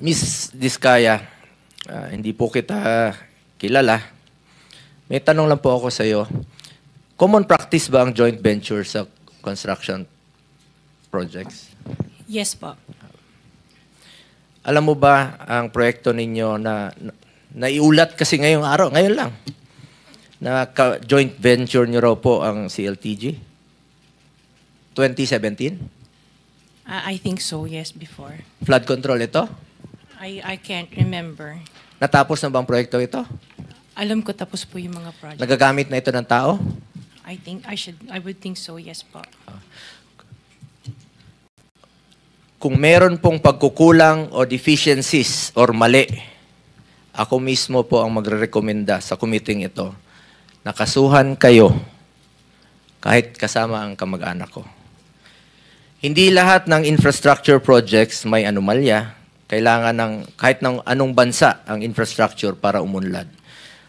Miss Diskaya, hindi po kita kilala. May tanong lang po ako sa iyo. Common practice ba ang joint venture sa construction projects? Yes po. Alam mo ba ang proyekto ninyo na naiulat kasi ngayong araw, ngayon lang, na joint venture nyo raw po ang CLTG? 2017? I think so, yes, before. Flood control ito? I can't remember. Natapos na bang proyekto ito? Alam ko tapos po yung mga project. Nagagamit na ito ng tao? I would think so, yes po. Kung meron pong pagkukulang o deficiencies or mali, ako mismo po ang magre-rekomenda sa committee ito. Nakasuhan kayo kahit kasama ang kamag-anak ko. Hindi lahat ng infrastructure projects may anomalya. Kailangan ng kahit ng anong bansa ang infrastructure para umunlad.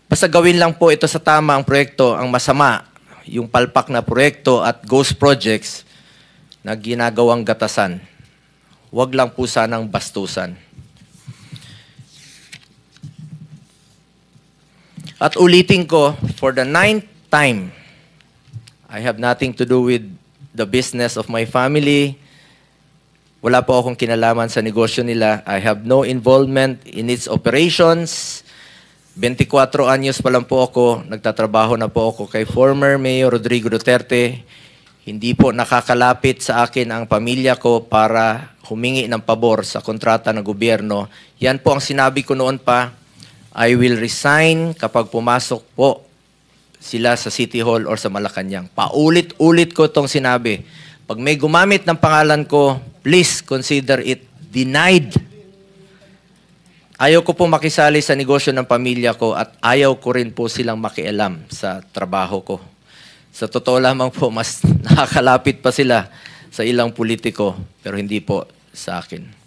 Basta gawin lang po ito sa tama ang proyekto, ang masama, yung palpak na proyekto at ghost projects na ginagawang gatasan. Huwag lang po sanang bastusan. At ulitin ko, for the 9th time, I have nothing to do with the business of my family. Wala po akong kinalaman sa negosyo nila. I have no involvement in its operations. 24 anyos pa lang po ako, nagtatrabaho na po ako kay former Mayor Rodrigo Duterte. Hindi po nakakalapit sa akin ang pamilya ko para humingi ng pabor sa kontrata ng gobyerno. Yan po ang sinabi ko noon pa. I will resign kapag pumasok po sila sa City Hall or sa Malacanang. Paulit-ulit ko itong sinabi. Pag may gumamit ng pangalan ko, please consider it denied. Ayaw ko po makisali sa negosyo ng pamilya ko at ayaw ko rin po silang makialam sa trabaho ko. Sa totoo lamang po, mas nakakalapit pa sila sa ilang politiko, pero hindi po sa akin.